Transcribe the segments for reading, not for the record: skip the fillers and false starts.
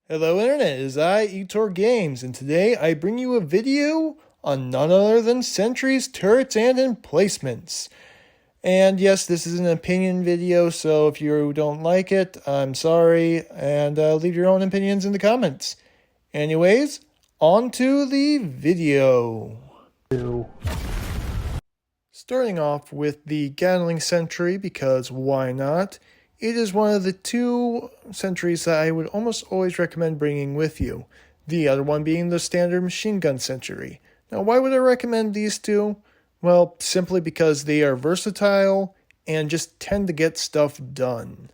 Hello Internet, it is I, Etor Games, and today I bring you a video on none other than sentries, turrets, and emplacements. And yes, this is an opinion video, so if you don't like it, I'm sorry, and leave your own opinions in the comments. Anyways, on to the video. Starting off with the Gatling Sentry, because why not? It is one of the two sentries that I would almost always recommend bringing with you. The other one being the standard machine gun sentry. Now, why would I recommend these two? Well, simply because they are versatile and just tend to get stuff done.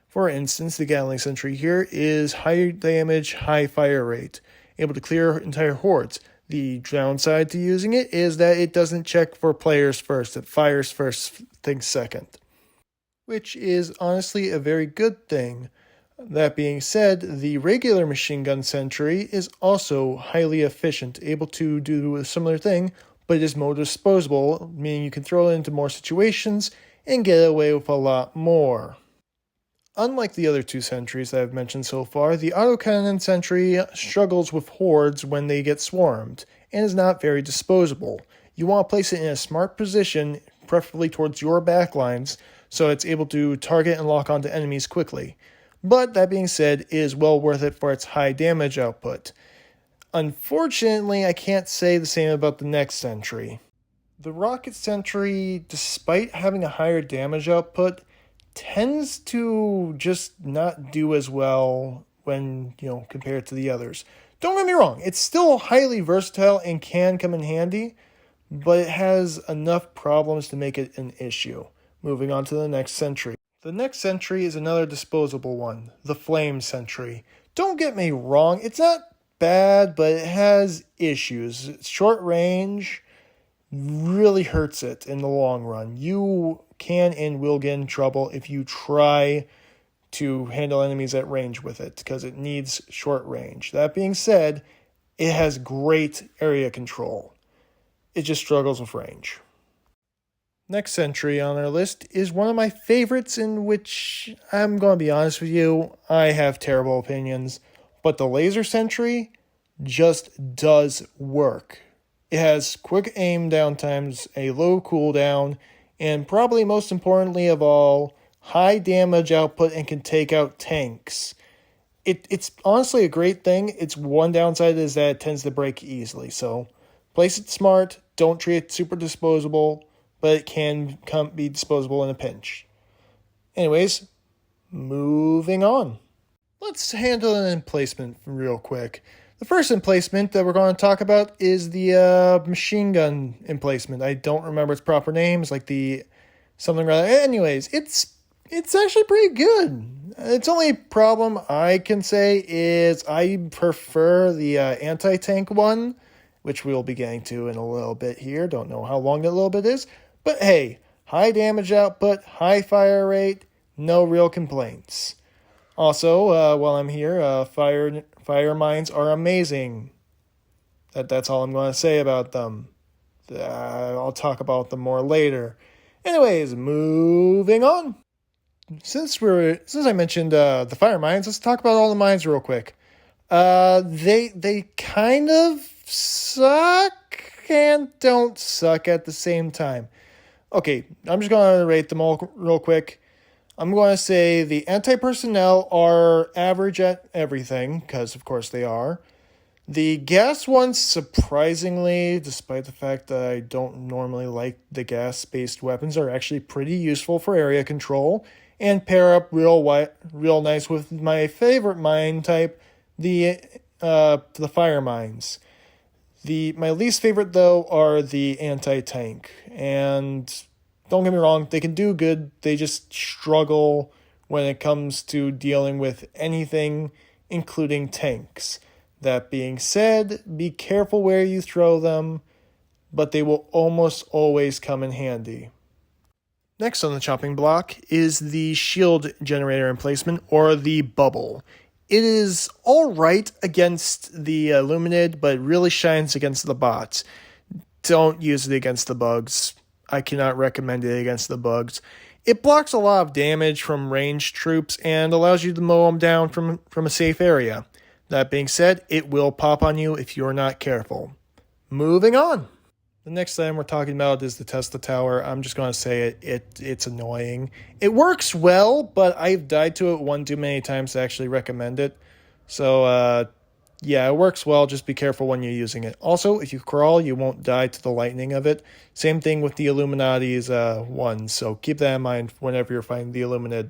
For instance, the Gatling Sentry here is high damage, high fire rate, able to clear entire hordes. The downside to using it is that it doesn't check for players first, it fires first, thinks second, which is honestly a very good thing. That being said, the regular machine gun sentry is also highly efficient, able to do a similar thing, but it is more disposable, meaning you can throw it into more situations and get away with a lot more. Unlike the other two sentries that I've mentioned so far, the autocannon sentry struggles with hordes when they get swarmed, and is not very disposable. You want to place it in a smart position, preferably towards your backlines, so it's able to target and lock onto enemies quickly. But that being said, it is well worth it for its high damage output. Unfortunately, I can't say the same about the next sentry. The rocket sentry, despite having a higher damage output, tends to just not do as well when, compared to the others. Don't get me wrong, it's still highly versatile and can come in handy, but it has enough problems to make it an issue. Moving on to the next sentry. The next sentry is another disposable one, the flame sentry. Don't get me wrong, it's not bad, but it has issues. It's short range really hurts it in the long run. You can and will get in trouble if you try to handle enemies at range with it, because it needs short range. That being said, it has great area control. It just struggles with range. Next sentry on our list is one of my favorites, in which I'm going to be honest with you, I have terrible opinions, but the laser sentry just does work. It has quick aim down times, a low cooldown, and probably most importantly of all, high damage output and can take out tanks. It's honestly a great thing. Its one downside is that it tends to break easily, so place it smart, don't treat it super disposable, but it can be disposable in a pinch. Anyways, moving on. Let's handle an emplacement real quick. The first emplacement that we're going to talk about is the machine gun emplacement. I don't remember its proper name. It's like the something rather. Anyways, it's actually pretty good. Its only problem I can say is I prefer the anti-tank one, which we'll be getting to in a little bit here. Don't know how long that little bit is. But hey, high damage output, high fire rate, no real complaints. Also, while I'm here, fire mines are amazing. That's all I'm going to say about them. I'll talk about them more later. Anyways, moving on. Since I mentioned the fire mines, let's talk about all the mines real quick. They kind of suck and don't suck at the same time. Okay, I'm just going to rate them all real quick. I'm going to say the anti-personnel are average at everything, because of course they are. The gas ones, surprisingly, despite the fact that I don't normally like the gas-based weapons, are actually pretty useful for area control and pair up real nice with my favorite mine type, the fire mines. My least favorite, though, are the anti-tank, and don't get me wrong, they can do good, they just struggle when it comes to dealing with anything, including tanks. That being said, be careful where you throw them, but they will almost always come in handy. Next on the chopping block is the shield generator emplacement, or the bubble. It is alright against the Illuminid, but it really shines against the bots. Don't use it against the bugs. I cannot recommend it against the bugs. It blocks a lot of damage from ranged troops and allows you to mow them down from a safe area. That being said, it will pop on you if you're not careful. Moving on. The next item we're talking about is the Tesla Tower. I'm just going to say it's annoying. It works well, but I've died to it one too many times to actually recommend it. So, yeah, it works well. Just be careful when you're using it. Also, if you crawl, you won't die to the lightning of it. Same thing with the Illuminati's ones, so keep that in mind whenever you're fighting the Illuminid.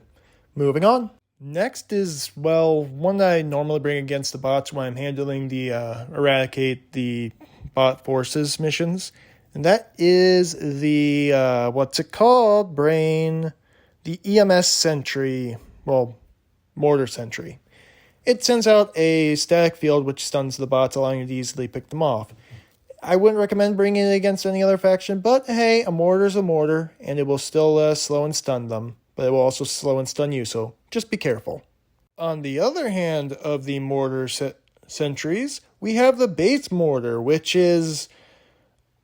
Moving on. Next is, well, one that I normally bring against the bots when I'm handling the eradicate the bot forces missions. And that is the, what's it called? The EMS Sentry, well, Mortar Sentry. It sends out a static field which stuns the bots, allowing you to easily pick them off. I wouldn't recommend bringing it against any other faction, but hey, a mortar's a mortar, and it will still slow and stun them. But it will also slow and stun you, so just be careful. On the other hand of the mortar sentries, we have the base mortar, which is,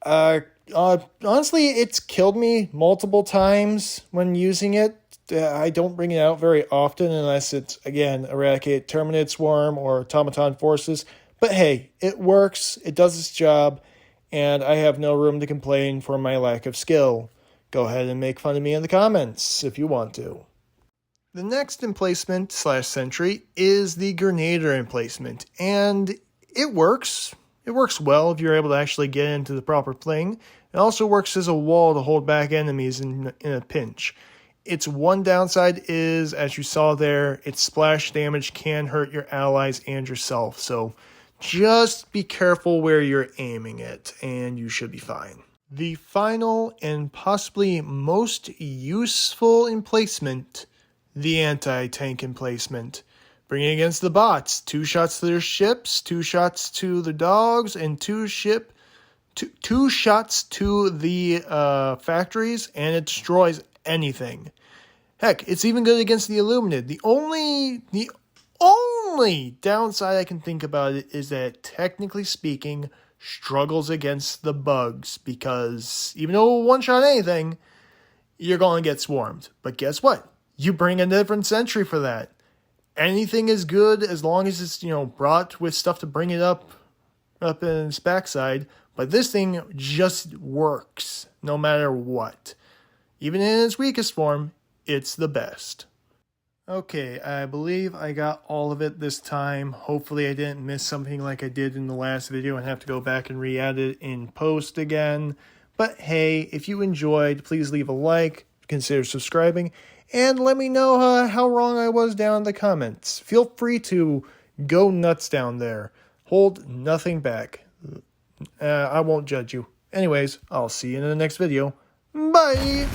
honestly, it's killed me multiple times when using it. I don't bring it out very often unless it's, again, eradicate Terminate Swarm or Automaton Forces. But hey, it works, it does its job, and I have no room to complain for my lack of skill. Go ahead and make fun of me in the comments if you want to. The next emplacement / sentry is the Grenader emplacement, and it works. It works well if you're able to actually get into the proper thing. It also works as a wall to hold back enemies in a pinch. Its one downside is, as you saw there, its splash damage can hurt your allies and yourself, so just be careful where you're aiming it, and you should be fine. The final and possibly most useful emplacement, the anti-tank emplacement. Bringing against the bots, 2 shots to their ships, 2 shots to the dogs, and 2 shots to the factories, and it destroys anything. Heck, it's even good against the Illuminid. The only downside I can think about it is that, technically speaking, struggles against the bugs, because even though it one-shot anything, you're going to get swarmed. But guess what? You bring a different sentry for that. Anything is good as long as it's, brought with stuff to bring it up in its backside. But this thing just works no matter what. Even in its weakest form, it's the best. Okay, I believe I got all of it this time. Hopefully I didn't miss something like I did in the last video and have to go back and re-edit in post again. But hey, if you enjoyed, please leave a like, consider subscribing, and let me know how wrong I was down in the comments. Feel free to go nuts down there. Hold nothing back. I won't judge you. Anyways, I'll see you in the next video. Bye!